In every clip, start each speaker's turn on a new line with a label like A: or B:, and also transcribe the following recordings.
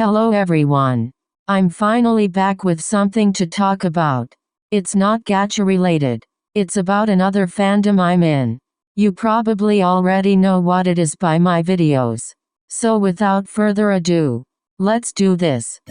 A: Hello everyone. I'm finally back with something to talk about. It's not gacha related. It's about another fandom I'm in. You probably already know what it is by my videos. So without further ado, let's do this.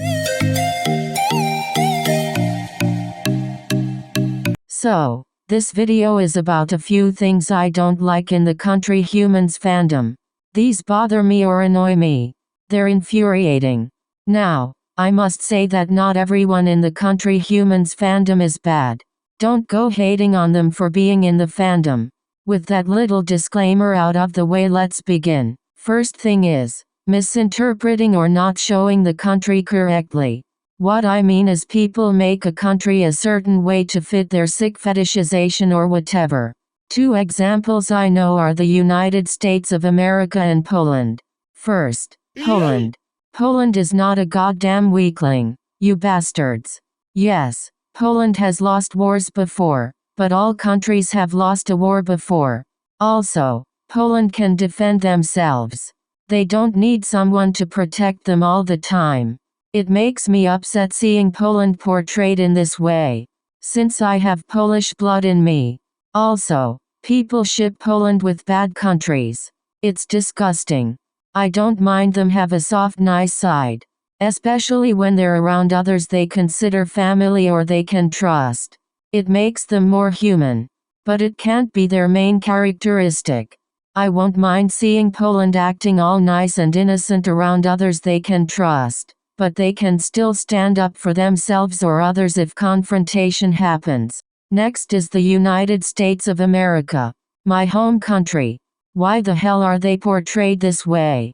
A: So, this video is about a few things I don't like in the Countryhumans fandom. These bother me or annoy me. They're infuriating. Now, I must say that not everyone in the Countryhumans fandom is bad. Don't go hating on them for being in the fandom. With that little disclaimer out of the way, let's begin. First thing is, misinterpreting or not showing the country correctly. What I mean is people make a country a certain way to fit their sick fetishization or whatever. Two examples I know are the United States of America and Poland. First, Poland. Poland is not a goddamn weakling, you bastards. Yes, Poland has lost wars before, but all countries have lost a war before. Also, Poland can defend themselves. They don't need someone to protect them all the time. It makes me upset seeing Poland portrayed in this way, since I have Polish blood in me. Also, people ship Poland with bad countries. It's disgusting. I don't mind them have a soft nice side, especially when they're around others they consider family or they can trust. It makes them more human. But it can't be their main characteristic. I won't mind seeing Poland acting all nice and innocent around others they can trust, but they can still stand up for themselves or others if confrontation happens. Next is the United States of America, my home country. Why the hell are they portrayed this way?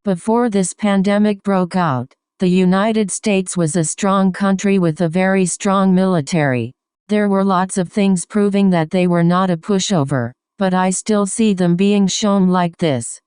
A: Before this pandemic broke out, the United States was a strong country with a very strong military. There were lots of things proving that they were not a pushover, but I still see them being shown like this.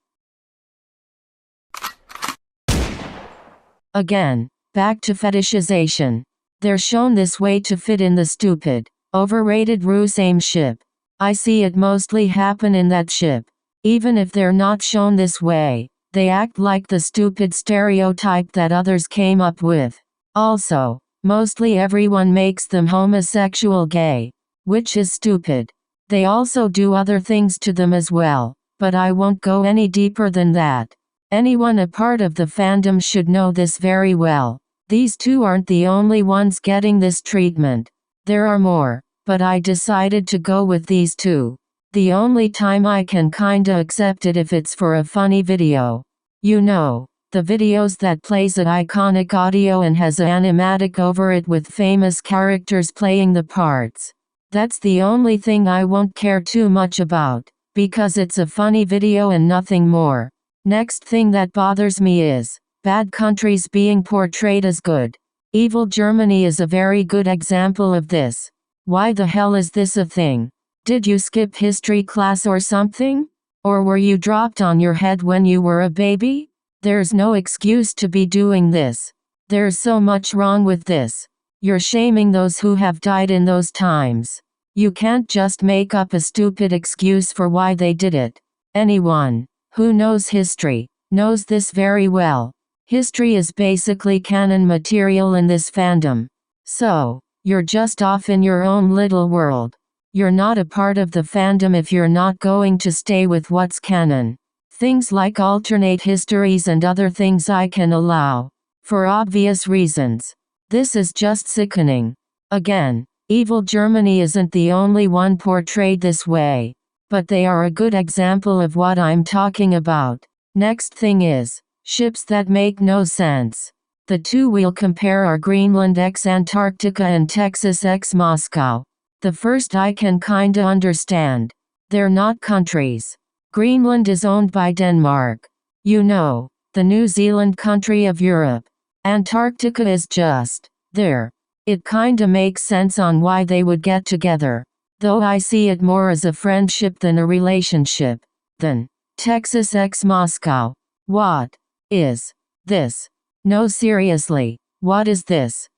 A: Again, back to fetishization. They're shown this way to fit in the stupid, overrated Rusame ship. I see it mostly happen in that ship. Even if they're not shown this way, they act like the stupid stereotype that others came up with. Also, mostly everyone makes them homosexual gay, which is stupid. They also do other things to them as well, but I won't go any deeper than that. Anyone a part of the fandom should know this very well. These two aren't the only ones getting this treatment. There are more, but I decided to go with these two. The only time I can kinda accept it if it's for a funny video. You know, the videos that plays an iconic audio and has an animatic over it with famous characters playing the parts. That's the only thing I won't care too much about, because it's a funny video and nothing more. Next thing that bothers me is bad countries being portrayed as good. Evil Germany is a very good example of this. Why the hell is this a thing? Did you skip history class or something? Or were you dropped on your head when you were a baby? There's no excuse to be doing this. There's so much wrong with this. You're shaming those who have died in those times. You can't just make up a stupid excuse for why they did it. Anyone who knows history knows this very well. History is basically canon material in this fandom. So, you're just off in your own little world. You're not a part of the fandom if you're not going to stay with what's canon. Things like alternate histories and other things I can allow, for obvious reasons. This is just sickening. Again, evil Germany isn't the only one portrayed this way, but they are a good example of what I'm talking about. Next thing is ships that make no sense. The two we'll compare are Greenland x Antarctica and Texas x Moscow. The first I can kinda understand. They're not countries. Greenland is owned by Denmark. You know, the New Zealand country of Europe. Antarctica is just there. It kinda makes sense on why they would get together, though I see it more as a friendship than a relationship. Then, Texas x Moscow. What is this? No, seriously, what is this?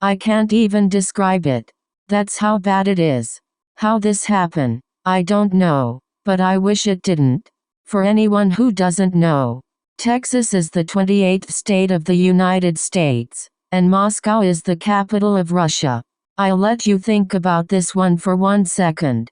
A: I can't even describe it. That's how bad it is. How this happened, I don't know, but I wish it didn't. For anyone who doesn't know, Texas is the 28th state of the United States, and Moscow is the capital of Russia. I'll let you think about this one for 1 second.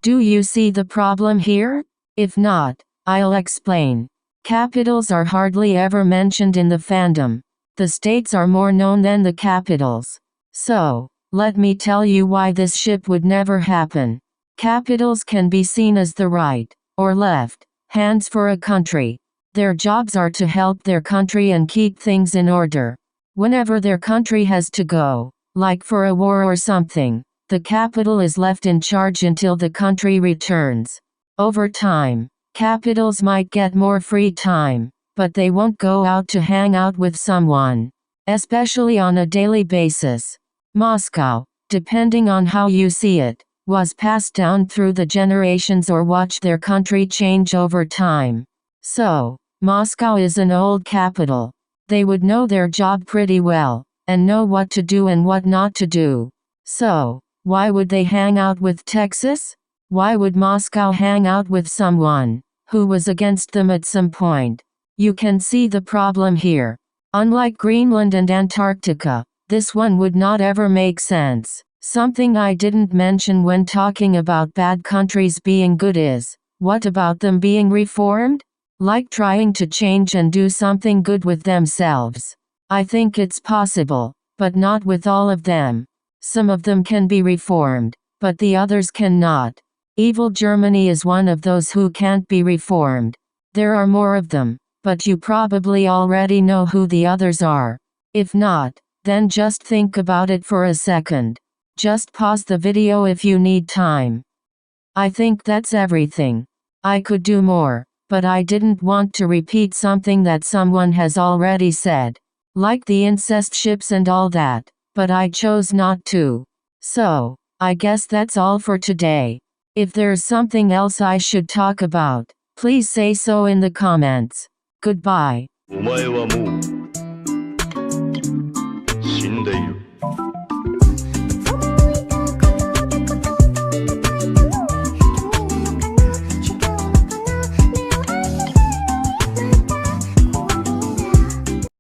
A: Do you see the problem here? If not, I'll explain. Capitals are hardly ever mentioned in the fandom. The states are more known than the capitals. So, let me tell you why this ship would never happen. Capitals can be seen as the right, or left, hands for a country. Their jobs are to help their country and keep things in order. Whenever their country has to go, like for a war or something, the capital is left in charge until the country returns. Over time, capitals might get more free time, but they won't go out to hang out with someone, especially on a daily basis. Moscow, depending on how you see it, was passed down through the generations or watched their country change over time. So, Moscow is an old capital. They would know their job pretty well, and know what to do and what not to do. So, why would they hang out with Texas? Why would Moscow hang out with someone who was against them at some point? You can see the problem here. Unlike Greenland and Antarctica, this one would not ever make sense. Something I didn't mention when talking about bad countries being good is, what about them being reformed? Like trying to change and do something good with themselves. I think it's possible, but not with all of them. Some of them can be reformed, but the others cannot. Evil Germany is one of those who can't be reformed. There are more of them, but you probably already know who the others are. If not, then just think about it for a second. Just pause the video if you need time. I think that's everything. I could do more, but I didn't want to repeat something that someone has already said. Like the incest ships and all that. But I chose not to. So, I guess that's all for today. If there's something else I should talk about, please say so in the comments. Goodbye. お前はもう死んでいる。